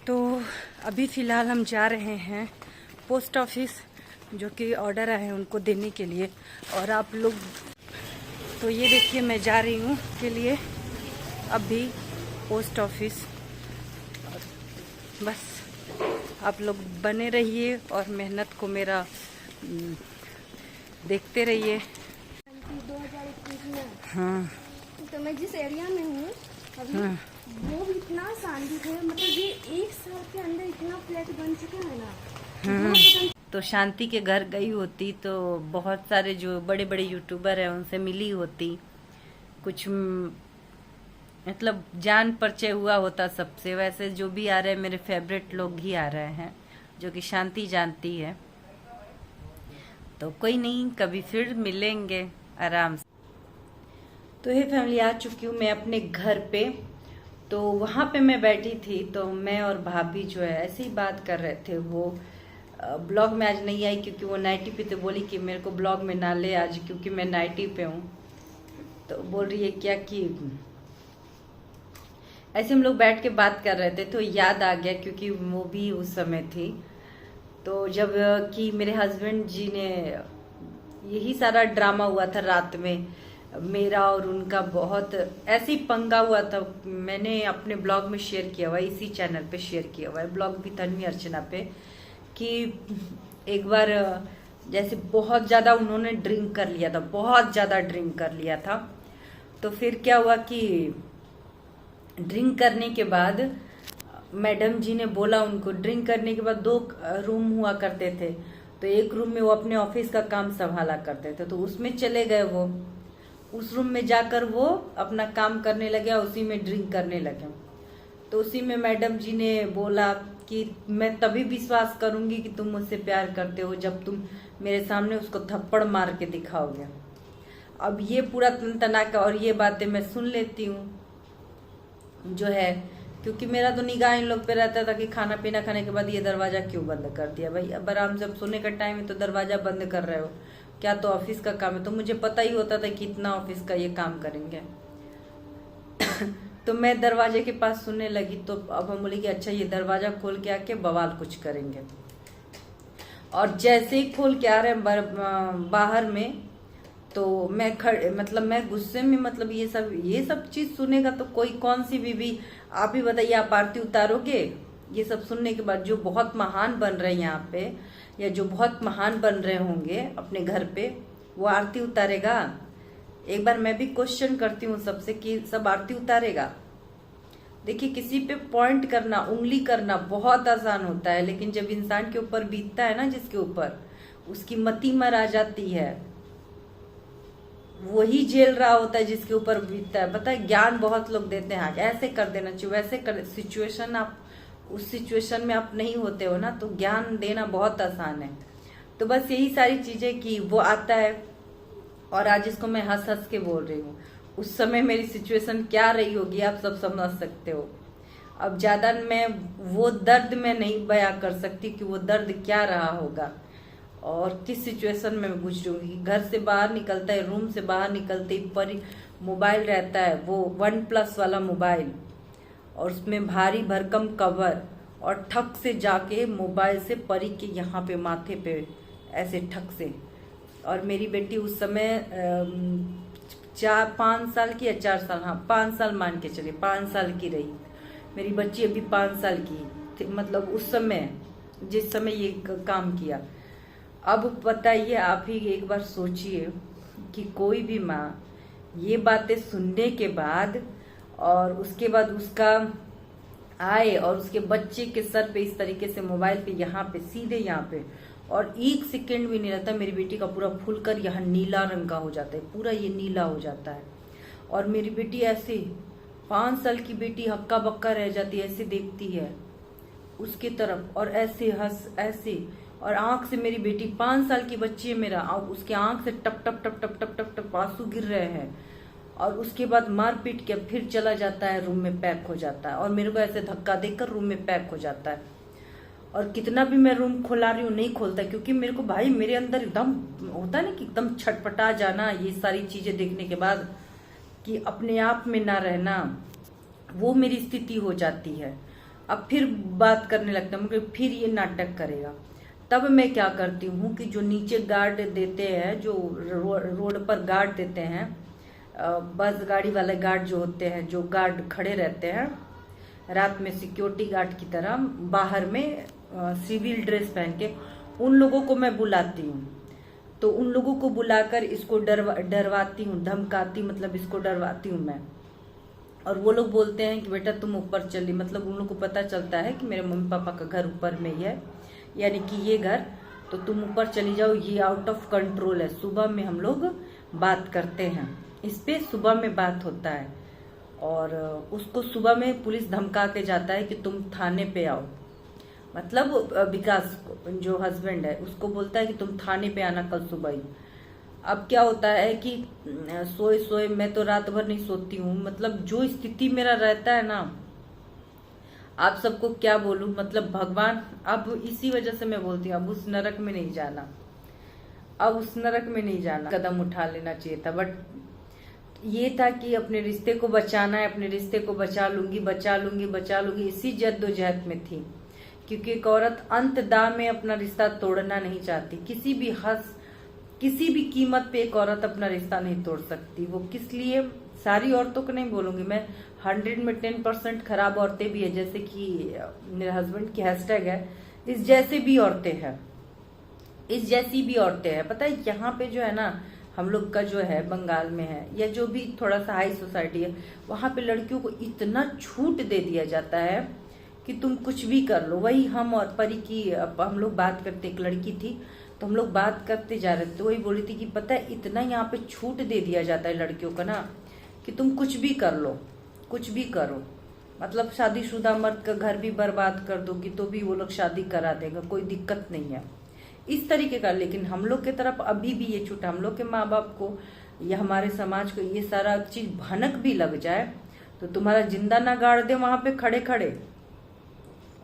तो अभी फ़िलहाल हम जा रहे हैं पोस्ट ऑफिस, जो कि ऑर्डर आए हैं उनको देने के लिए। और आप लोग तो ये देखिए, मैं जा रही हूँ के लिए अभी पोस्ट ऑफिस। बस आप लोग बने रहिए और मेहनत को मेरा देखते रहिए। 2021 में हाँ, तो मैं जिस एरिया में हूँ अभी, हाँ, वो भी इतना शांति है। मतलब ये 1 साल के अंदर इतना फ्लैट बन चुका है ना। हाँ। तो शांति के घर गई होती तो बहुत सारे जो बड़े बड़े यूट्यूबर हैं उनसे मिली होती, कुछ मतलब जान परिचय हुआ होता सबसे। वैसे जो भी आ रहे हैं मेरे फेवरेट लोग ही आ रहे हैं, जो कि शांति जानती है। तो कोई नहीं, कभी फिर मिलेंगे आराम से। तो ये फैमिली, आ चुकी हूँ मैं अपने घर पे। तो वहाँ पे मैं बैठी थी, तो मैं और भाभी जो है ऐसे ही बात कर रहे थे। वो ब्लॉग में आज नहीं आई क्योंकि वो नाइटी पे, तो बोली कि मेरे को ब्लॉग में ना ले आज क्योंकि मैं नाइटी पे हूँ। तो बोल रही है क्या कि ऐसे हम लोग बैठ के बात कर रहे थे तो याद आ गया क्योंकि वो भी उस समय थी। तो जब कि मेरे हस्बैंड जी ने, यही सारा ड्रामा हुआ था रात में, मेरा और उनका बहुत ऐसे ही पंगा हुआ था। मैंने अपने ब्लॉग में शेयर किया हुआ है, इसी चैनल पे शेयर किया हुआ है, ब्लॉग भी तन्वी अर्चना पे, कि एक बार जैसे बहुत ज़्यादा उन्होंने ड्रिंक कर लिया था, बहुत ज़्यादा ड्रिंक कर लिया था। तो फिर क्या हुआ कि ड्रिंक करने के बाद मैडम जी ने बोला उनको, ड्रिंक करने के बाद 2 रूम हुआ करते थे, तो एक रूम में वो अपने ऑफिस का काम संभाला करते थे, तो उसमें चले गए। वो उस रूम में जाकर वो अपना काम करने लगे, उसी में ड्रिंक करने लगे। तो उसी में मैडम जी ने बोला कि मैं तभी विश्वास करूंगी कि तुम मुझसे प्यार करते हो जब तुम मेरे सामने उसको थप्पड़ मार के दिखाओगे। अब ये पूरा तनतना का, और ये बातें मैं सुन लेती हूँ जो है, क्योंकि मेरा तो निगाह इन लोग पे रहता था कि खाना पीना खाने के बाद ये दरवाजा क्यों बंद कर दिया भाई। अब आराम से, अब सोने का टाइम है तो दरवाजा बंद कर रहे हो क्या? तो ऑफिस का काम है। तो मुझे पता ही होता था कि इतना ऑफिस का ये काम करेंगे। तो मैं दरवाजे के पास सुनने लगी। तो अब हम बोले कि अच्छा, ये दरवाजा खोल के आके बवाल कुछ करेंगे। और जैसे ही खोल के आ रहे हैं बाहर में, तो मैं मतलब मैं गुस्से में, मतलब ये सब चीज सुनेगा तो कोई कौन सी बीवी, आप ही बताइए, आप आरती उतारोगे? ये सब सुनने के बाद जो बहुत महान बन रहे हैं यहाँ पे, या जो बहुत महान बन रहे होंगे अपने घर पे, वो आरती उतारेगा? एक बार मैं भी क्वेश्चन करती हूँ सबसे कि सब आरती उतारेगा? देखिए, किसी पे पॉइंट करना, उंगली करना बहुत आसान होता है, लेकिन जब इंसान के ऊपर बीतता है ना, जिसके ऊपर, उसकी मति मर आ जाती है। वही झेल रहा होता है जिसके ऊपर बीतता है। पता है, ज्ञान बहुत लोग देते हैं, ऐसे कर देना चाहिए, वैसे कर, सिचुएशन, आप उस सिचुएशन में आप नहीं होते हो ना, तो ज्ञान देना बहुत आसान है। तो बस यही सारी चीजें कि वो आता है, और आज इसको मैं हंस हंस के बोल रही हूँ। उस समय मेरी सिचुएशन क्या रही होगी आप सब समझ सकते हो। अब ज्यादा मैं वो दर्द में नहीं बयां कर सकती कि वो दर्द क्या रहा होगा और किस सिचुएशन में मैं गुजरी होंगी। घर से बाहर निकलता है, रूम से बाहर निकलते ही पर मोबाइल रहता है, वो OnePlus वाला मोबाइल, और उसमें भारी भरकम कवर, और ठक से जाके मोबाइल से परी के यहाँ पे माथे पे ऐसे ठक से। और मेरी बेटी उस समय 5 साल की या 4 साल, हाँ 5 साल मान के चलिए, 5 साल की रही मेरी बच्ची, अभी 5 साल की थी, मतलब उस समय जिस समय ये काम किया। अब बताइए, आप ही एक बार सोचिए कि कोई भी माँ ये बातें सुनने के बाद, और उसके बाद उसका आए और उसके बच्चे के सर पे इस तरीके से मोबाइल पे, यहाँ पे सीधे यहाँ पे, और 1 सेकेंड भी नहीं रहता, मेरी बेटी का पूरा फूलकर यहाँ नीला रंग का हो जाता है, पूरा ये नीला हो जाता है। और मेरी बेटी ऐसे 5 साल की बेटी हक्का बक्का रह जाती है, ऐसे देखती है उसकी तरफ, और ऐसे हंस, ऐसे, और आंख से, मेरी बेटी 5 साल की बच्ची है मेरा, उसके आंख से टप टप टप टप टप टप टप आंसू गिर रहे हैं। और उसके बाद मार पीट के फिर चला जाता है, रूम में पैक हो जाता है, और मेरे को ऐसे धक्का देकर रूम में पैक हो जाता है। और कितना भी मैं रूम खोला रही हूँ, नहीं खोलता, क्योंकि मेरे को भाई, मेरे अंदर एकदम होता है ना कि एकदम छटपटा जाना, ये सारी चीजें देखने के बाद, कि अपने आप में ना रहना, वो मेरी स्थिति हो जाती है। अब फिर बात करने लगता है, मतलब फिर ये नाटक करेगा। तब मैं क्या करती हूँ कि जो नीचे गार्ड देते हैं, जो रोड पर गार्ड देते हैं, बस गाड़ी वाले गार्ड जो होते हैं, जो गार्ड खड़े रहते हैं रात में सिक्योरिटी गार्ड की तरह बाहर में सिविल ड्रेस पहन के, उन लोगों को मैं बुलाती हूँ। तो उन लोगों को बुलाकर इसको डरवाती हूँ, धमकाती, मतलब इसको डरवाती हूँ मैं। और वो लोग बोलते हैं कि बेटा तुम ऊपर चली, मतलब उन लोग को पता चलता है कि मेरे मम्मी पापा का घर ऊपर में ही है, यानी कि ये घर, तो तुम ऊपर चली जाओ, ये आउट ऑफ कंट्रोल है। सुबह में हम लोग बात करते हैं इस पे, सुबह में बात होता है। और उसको सुबह में पुलिस धमका के जाता है कि तुम थाने पे आओ, मतलब विकास जो हस्बैंड है उसको बोलता है कि तुम थाने पे आना कल सुबह ही। अब क्या होता है कि सोए सोए मैं तो रात भर नहीं सोती हूँ, मतलब जो स्थिति मेरा रहता है ना, आप सबको क्या बोलूं, मतलब भगवान, अब इसी वजह से मैं बोलती हूँ अब उस नरक में नहीं जाना, अब उस नरक में नहीं जाना, कदम उठा लेना चाहिए था। बट ये था कि अपने रिश्ते को बचाना है, अपने रिश्ते को बचा लूंगी बचा लूंगी बचा लूंगी, इसी जद्दोजहद में थी। क्योंकि एक औरत अंत दाम में अपना रिश्ता तोड़ना नहीं चाहती, किसी भी कीमत पे एक औरत अपना रिश्ता नहीं तोड़ सकती। वो किस लिए, सारी औरतों को नहीं बोलूंगी मैं, 100 में 10% खराब औरतें भी है, जैसे कि मेरे हस्बैंड की हैशटैग है, इस जैसे भी औरतें हैं, इस जैसी भी औरतें हैं। पता है यहाँ पे जो है ना, हम लोग का जो है बंगाल में है, या जो भी थोड़ा सा हाई सोसाइटी है, वहां पे लड़कियों को इतना छूट दे दिया जाता है कि तुम कुछ भी कर लो। वही हम और परी की हम लोग बात करते, एक लड़की थी तो हम लोग बात करते जा रहे थे, तो वही बोली थी कि पता है इतना यहाँ पे छूट दे दिया जाता है लड़कियों का ना, कि तुम कुछ भी कर लो, कुछ भी करो, मतलब शादीशुदा मर्द का घर भी बर्बाद कर दोगी तो भी वो लोग शादी करा देगा, कोई दिक्कत नहीं है, इस तरीके का। लेकिन हम लोग के तरफ अभी भी ये छूट, हम लोग के माँ बाप को या हमारे समाज को ये सारा चीज भनक भी लग जाए तो तुम्हारा जिंदा ना गाड़ दे वहां पे खड़े खड़े,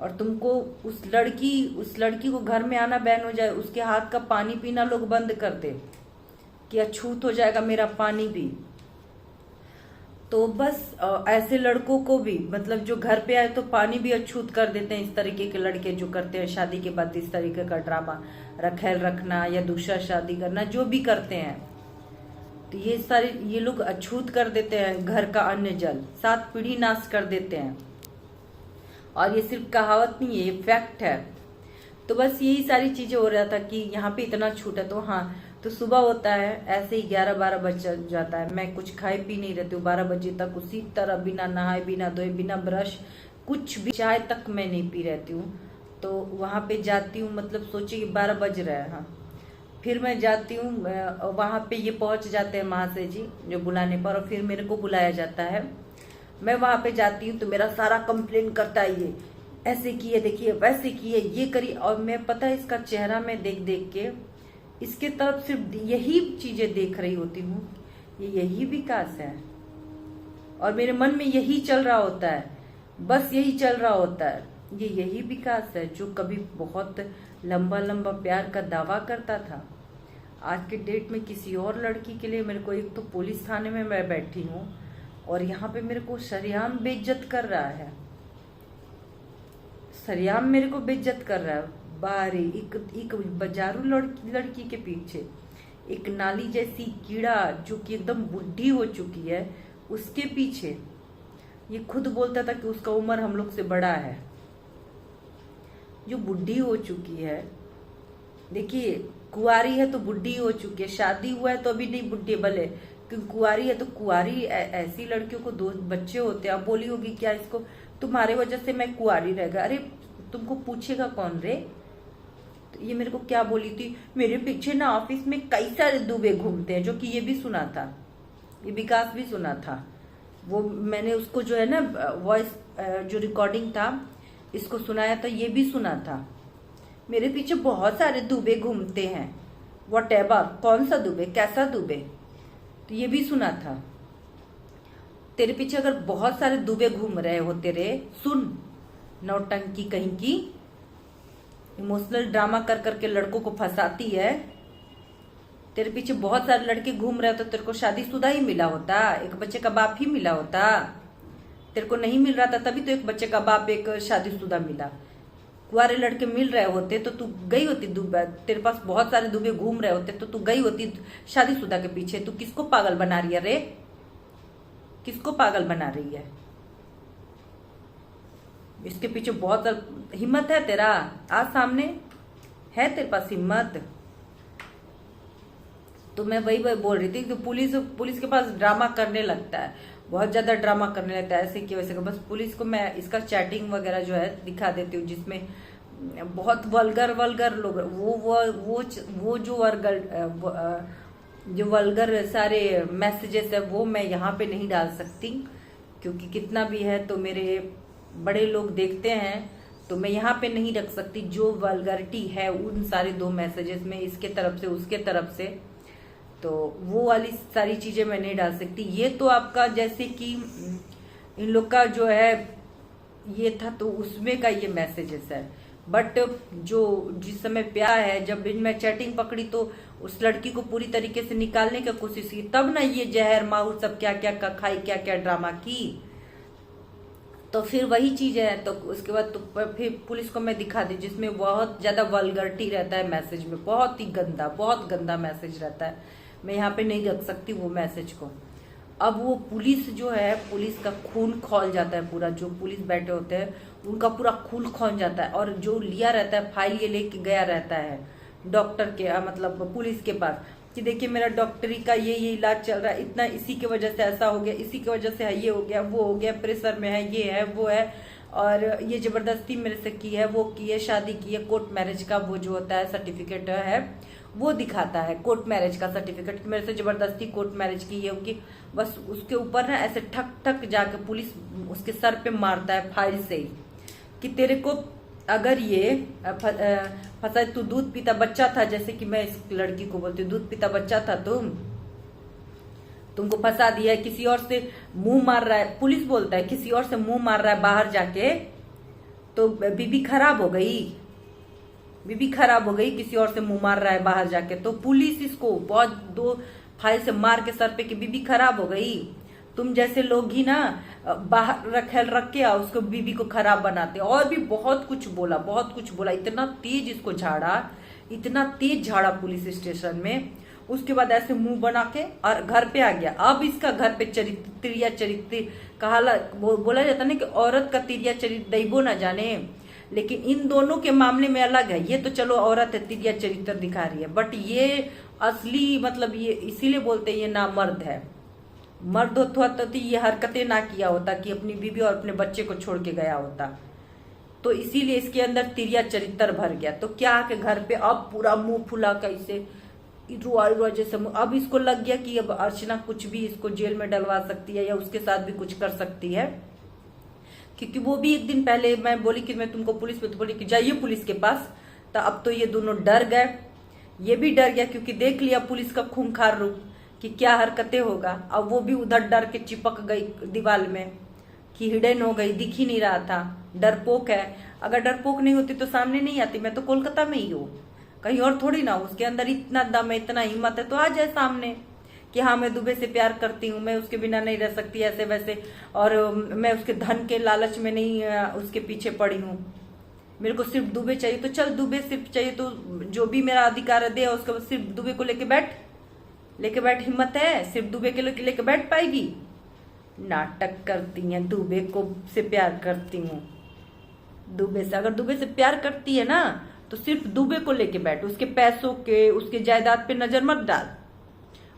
और तुमको उस लड़की को घर में आना बैन हो जाए, उसके हाथ का पानी पीना लोग बंद कर दे कि अछूत हो जाएगा मेरा पानी भी। तो बस ऐसे लड़कों को भी, मतलब जो घर पे आए तो पानी भी अछूत कर देते हैं। इस तरीके के लड़के जो करते हैं शादी के बाद इस तरीके का ड्रामा, रखेल रखना या दूसरा शादी करना, जो भी करते हैं, तो ये लोग अछूत कर देते हैं घर का अन्न जल, 7 पीढ़ी नाश कर देते हैं। और ये सिर्फ कहावत नहीं है, ये फैक्ट है। तो बस यही सारी चीजें हो रहा था कि यहाँ पे इतना छूट है। तो हाँ, तो सुबह होता है ऐसे ही 11-12 बज जाता है, मैं कुछ खाए पी नहीं रहती हूँ 12 बजे तक, उसी तरह बिना नहाए बिना धोए बिना ब्रश, कुछ भी, चाय तक मैं नहीं पी रहती हूँ। तो वहां पे जाती हूँ, मतलब सोचिए कि 12 बज रहे हैं, हाँ, फिर मैं जाती हूँ वहां पे, ये पहुंच जाते हैं महाशय जी जो बुलाने पर, और फिर मेरे को बुलाया जाता है। मैं वहां पे जाती हूँ तो मेरा सारा कंप्लेन करता है, ये ऐसे किए देखिए, वैसे किए, ये करिए। और मैं, पता है, इसका चेहरा मैं देख देख के इसके तरफ सिर्फ यही चीजें देख रही होती हूँ, ये यही विकास है। और मेरे मन में यही चल रहा होता है, बस यही चल रहा होता है, ये यही विकास है जो कभी बहुत लंबा लंबा प्यार का दावा करता था। आज के डेट में किसी और लड़की के लिए मेरे को, एक तो पुलिस थाने में मैं बैठी हूँ और यहाँ पे मेरे को सरेआम बेइज्जत कर रहा है, सरेआम मेरे को बेइज्जत कर रहा है। बाहर एक बाजारू लड़की के पीछे एक नाली जैसी कीड़ा जो कि एकदम बुढ़ी हो चुकी है, उसके पीछे ये खुद बोलता था कि उसका उम्र हम लोग से बड़ा है, जो बुढ़ी हो चुकी है। देखिए, कुआरी है तो बुढ़ी हो चुकी है, शादी हुआ है तो अभी नहीं बुढ़ी, भले क्योंकि कुआरी है तो कुआरी, ऐसी लड़कियों को 2 बच्चे होते हैं। अब बोली होगी क्या इसको, तुम्हारे वजह से मैं कुआरी रह गया। अरे तुमको पूछेगा कौन रे? तो ये मेरे को क्या बोली थी, मेरे पीछे ना ऑफिस में कई सारे दुबे घूमते हैं, जो कि ये भी सुना था, ये विकास भी सुना था। वो मैंने उसको जो है ना वॉइस जो रिकॉर्डिंग था इसको सुनाया था, ये भी सुना था, मेरे पीछे बहुत सारे दुबे घूमते हैं, व्हाटएवर, कौन सा दुबे, कैसा दुबे, तो ये भी सुना था। तेरे पीछे अगर बहुत सारे दुबे घूम रहे हो तेरे, सुन नौटंकी कहीं की, इमोशनल ड्रामा कर करके लड़कों को फंसाती है। तेरे पीछे बहुत सारे लड़के घूम रहे हो तो तेरे को शादीशुदा ही मिला होता, एक बच्चे का बाप ही मिला होता, तेरे को नहीं मिल रहा था तभी तो एक बच्चे का बाप एक शादीशुदा मिला। कुंवारे लड़के मिल रहे होते तो तू गई होती दुबई, तेरे पास बहुत सारे दुबे घूम रहे होते तो तू गई होती शादीशुदा के पीछे। तू किसको पागल बना रही है रे? किसको पागल बना रही है? इसके पीछे बहुत हिम्मत है तेरा? आज सामने है तेरे पास हिम्मत? तो मैं वही बोल रही थी कि पुलिस के पास ड्रामा करने लगता है, बहुत ज्यादा ड्रामा करने लगता है ऐसे की वैसे का। बस पुलिस को मैं इसका चैटिंग वगैरह जो है दिखा देती हूँ, जिसमें बहुत वल्गर लोग, वो जो वल्गर सारे मैसेजेस है वो मैं यहाँ पे नहीं डाल सकती, क्योंकि कितना भी है तो मेरे बड़े लोग देखते हैं, तो मैं यहाँ पे नहीं रख सकती जो वल्गरिटी है उन सारे 2 मैसेजेस में, इसके तरफ से उसके तरफ से, तो वो वाली सारी चीजें मैं नहीं डाल सकती। ये तो आपका जैसे कि इन लोग का जो है ये था तो उसमें का ये मैसेजेस है, बट जो जिस समय प्यार है, जब इनमें चैटिंग पकड़ी तो उस लड़की को पूरी तरीके से निकालने की कोशिश की, तब ना ये जहर माहौल सब क्या क्या खाई, क्या क्या ड्रामा की, तो फिर वही चीज है। तो उसके बाद तो फिर पुलिस को मैं दिखा दी जिसमें बहुत ज्यादा वल्गरिटी रहता है मैसेज में, बहुत गंदा मैसेज रहता है, मैं यहाँ पे नहीं रख सकती वो मैसेज को। अब वो पुलिस जो है, पुलिस का खून खौल जाता है पूरा, जो पुलिस बैठे होते हैं उनका पूरा खून खौल जाता है, और जो लिया रहता है फाइल ये लेके गया रहता है डॉक्टर के मतलब पुलिस के पास कि देखिए मेरा डॉक्टरी का ये इलाज चल रहा है, इतना इसी की वजह से ऐसा हो गया, इसी की वजह से ये हो गया, वो हो गया, प्रेशर में है, ये है, वो है, और ये जबरदस्ती मेरे से की है, वो की है, शादी की है, कोर्ट मैरिज का वो जो होता है सर्टिफिकेट है वो दिखाता है, कोर्ट मैरिज का सर्टिफिकेट, मेरे से जबरदस्ती कोर्ट मैरिज की है उनकी। बस उसके ऊपर ना ऐसे ठक ठक जाके पुलिस उसके सर पे मारता है फाइल से ही कि तेरे को अगर ये फंसा, तू दूध पीता बच्चा था, जैसे कि मैं इस लड़की को बोलती हूँ दूध पीता बच्चा था, तुमको फंसा दिया है, किसी और से मुंह मार रहा है, पुलिस बोलता है किसी और से मुंह मार रहा है बाहर जाके, तो बीबी खराब हो गई, किसी और से मुंह मार रहा है बाहर जाके, तो पुलिस इसको बहुत 2 फाइल से मार के सर पे कि बीबी खराब हो गई। तुम जैसे लोग ही ना बाहर रख के उसको बीबी को खराब बनाते। और भी बहुत कुछ बोला, इतना तेज झाड़ा पुलिस स्टेशन में। उसके बाद ऐसे मुंह बना के और घर पे आ गया। अब इसका घर पे चरित्र कहा बोला जाता ना कि औरत का तिरिया चरित्र दैबो ना जाने, लेकिन इन दोनों के मामले में अलग है। ये तो चलो औरत है, तिरिया चरित्र दिखा रही है, बट ये असली मतलब ये इसीलिए बोलते हैं ये ना मर्द है। मर्द होता तो ये हरकतें ना किया होता कि अपनी बीवी और अपने बच्चे को छोड़ के गया होता, तो इसीलिए इसके अंदर तिरिया चरित्र भर गया। तो क्या के घर पे अब पूरा मुंह फुला कैसे रुआ जैसे, अब इसको लग गया कि अब अर्चना कुछ भी इसको जेल में डलवा सकती है या उसके साथ भी कुछ कर सकती है, क्योंकि वो भी एक दिन पहले मैं बोली कि मैं तुमको पुलिस पे, तो बोली कि जाइए पुलिस के पास, तो अब तो ये दोनों डर गए, ये भी डर गया क्योंकि देख लिया पुलिस का खूंखार रूप कि क्या हरकतें होगा। अब वो भी उधर डर के चिपक गई दीवार में कि हिडन हो गई, दिख ही नहीं रहा था, डरपोक है। अगर डरपोक नहीं होती तो सामने नहीं आती, मैं तो कोलकाता में ही हूँ, कहीं और थोड़ी ना। उसके अंदर इतना दम है, इतना हिम्मत है, तो आ जाए सामने कि हाँ मैं दुबे से प्यार करती हूँ, मैं उसके बिना नहीं रह सकती ऐसे वैसे, और मैं उसके धन के लालच में नहीं उसके पीछे पड़ी हूँ, मेरे को सिर्फ दुबे चाहिए, तो चल दुबे सिर्फ चाहिए तो जो भी मेरा अधिकार दे, उसके सिर्फ दुबे को लेके बैठ, हिम्मत है सिर्फ दुबे के लेके बैठ पाएगी। नाटक करती हैं, दुबे को से प्यार करती हूँ, दुबे से, अगर दुबे से प्यार करती है ना तो सिर्फ दुबे को लेके बैठ, उसके पैसों के, उसके जायदाद पे नजर मत डाल।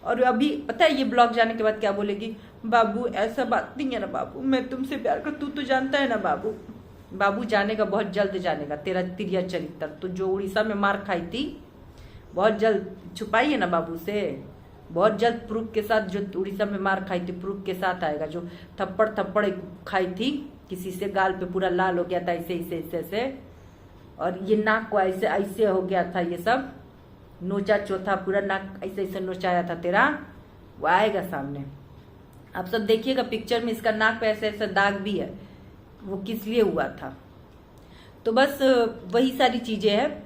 और अभी पता है ये ब्लॉग जाने के बाद क्या बोलेगी, बाबू ऐसा बात नहीं है ना बाबू, मैं तुमसे प्यार कर, तू तो जानता है ना बाबू। बाबू जानेगा, बहुत जल्द जानेगा, तेरा तिरिया चरित्र तो जो उड़ीसा में मार खाई थी बहुत जल्द छुपाई है ना बाबू से, बहुत जल्द प्रूफ के साथ, जो उड़ीसा में मार खाई थी प्रूफ के साथ आएगा, जो थप्पड़ खाई थी किसी से, गाल पे पूरा लाल हो गया था ऐसे, और ये नाक को ऐसे हो गया था, ये सब नोचा चौथा पूरा नाक ऐसे नोचाया था तेरा, वो आएगा सामने। आप सब देखिएगा पिक्चर में, इसका नाक पे ऐसे दाग भी है, वो किस लिए हुआ था। तो बस वही सारी चीजें हैं।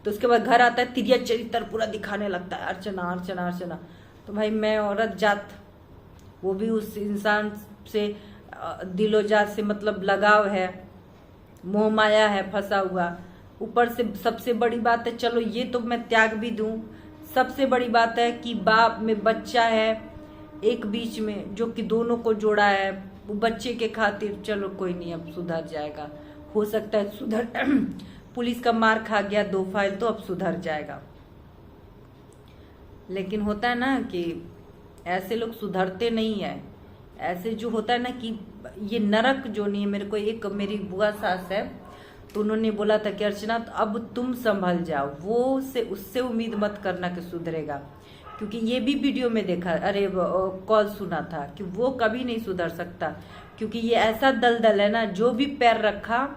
तो उसके बाद घर आता है, तिरिया चरित्र पूरा दिखाने लगता है, अर्चना। तो भाई मैं औरत जात, वो भी उस इंसान से दिलोजा से मतलब लगाव है, मोह माया है फंसा हुआ। ऊपर से सबसे बड़ी बात है, चलो ये तो मैं त्याग भी दूं, सबसे बड़ी बात है कि बाप में बच्चा है एक बीच में जो कि दोनों को जोड़ा है, वो बच्चे के खातिर चलो कोई नहीं, अब सुधर जाएगा, हो सकता है सुधर पुलिस का मार खा गया 2 फाइल तो अब सुधर जाएगा। लेकिन होता है ना कि ऐसे लोग सुधरते नहीं है। ऐसे जो होता है ना कि ये नरक जो नहीं है, मेरे को एक मेरी बुआ सास है तो उन्होंने बोला था कि अर्चना तो अब तुम संभल जाओ, वो से उससे उम्मीद मत करना कि सुधरेगा, क्योंकि ये भी वीडियो में देखा, अरे कॉल सुना था कि वो कभी नहीं सुधर सकता, क्योंकि ये ऐसा दलदल है ना, जो भी पैर रखा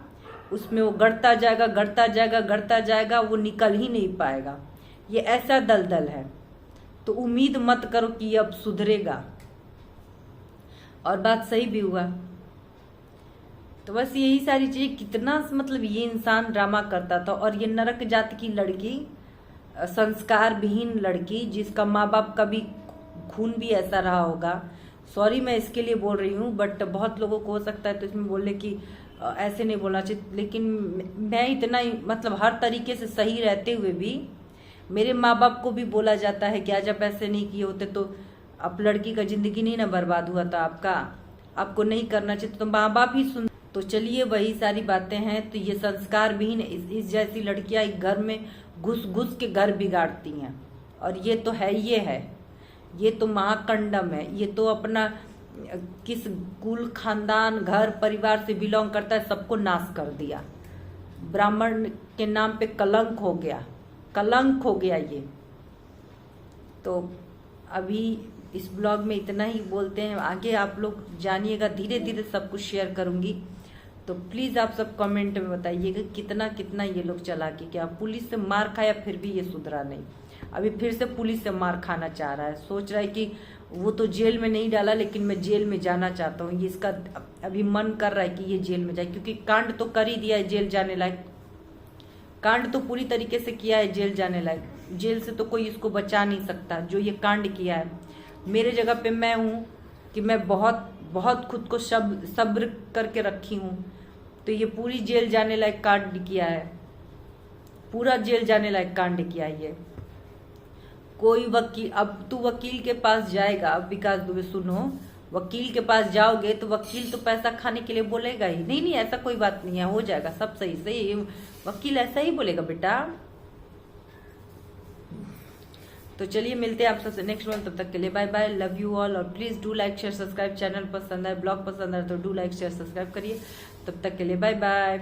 उसमें वो गड़ता जाएगा गड़ता जाएगा गड़ता जाएगा, वो निकल ही नहीं पाएगा। ये ऐसा दलदल है, तो उम्मीद मत करो कि ये अब सुधरेगा। और बात सही भी हुआ। तो बस यही सारी चीजें, कितना मतलब ये इंसान ड्रामा करता था। और ये नरक जाति की लड़की, संस्कार विहीन लड़की, जिसका माँ बाप का भी खून भी ऐसा रहा होगा, सॉरी मैं इसके लिए बोल रही हूँ, बट बहुत लोगों को हो सकता है तो इसमें बोले कि ऐसे नहीं बोलना चाहिए, लेकिन मैं इतना ही मतलब हर तरीके से सही रहते हुए भी मेरे माँ बाप को भी बोला जाता है कि आज आप ऐसे नहीं किए होते तो अब लड़की का जिंदगी नहीं ना बर्बाद हुआ था आपका, आपको नहीं करना चाहिए, तो माँ बाप ही सुन। तो चलिए वही सारी बातें हैं। तो ये संस्कार विहीन इस जैसी लड़कियां एक घर में घुस घुस के घर बिगाड़ती हैं, और ये तो है, ये तो महाकंडम है। ये तो अपना किस कुल खानदान घर परिवार से बिलोंग करता है सबको नाश कर दिया, ब्राह्मण के नाम पे कलंक हो गया ये। तो अभी इस ब्लॉग में इतना ही बोलते हैं, आगे आप लोग जानिएगा, धीरे धीरे सब कुछ शेयर करूंगी। तो प्लीज आप सब कमेंट में बताइएगा कितना ये लोग चला कि क्या पुलिस से मार खाया फिर भी ये सुधरा नहीं, अभी फिर से पुलिस से मार खाना चाह रहा है, सोच रहा है कि वो तो जेल में नहीं डाला लेकिन मैं जेल में जाना चाहता हूँ। ये इसका अभी मन कर रहा है कि ये जेल में जाए, क्योंकि कांड तो कर ही दिया है जेल जाने लायक, कांड तो पूरी तरीके से किया है जेल जाने लायक, जेल से तो कोई इसको बचा नहीं सकता जो ये कांड किया है। मेरे जगह पे मैं हूँ कि मैं बहुत बहुत खुद को सब्र करके रखी हूँ, तो ये पूरी जेल जाने लायक कांड किया है, पूरा जेल जाने लायक कांड किया है ये। कोई वकील, अब तू वकील के पास जाएगा, अब विकास दुबे सुनो, वकील के पास जाओगे तो वकील तो पैसा खाने के लिए बोलेगा ही नहीं, ऐसा कोई बात नहीं है, हो जाएगा सब सही सही, वकील ऐसा ही बोलेगा बेटा। तो चलिए मिलते हैं आप सबसे नेक्स्ट वन, तब तक के लिए bye bye, love you all. और please do like share subscribe, channel पसंद है ब्लॉग पसंद है तो डू लाइक शेयर सब्सक्राइब करिए। तब तक के लिए बाय बाय।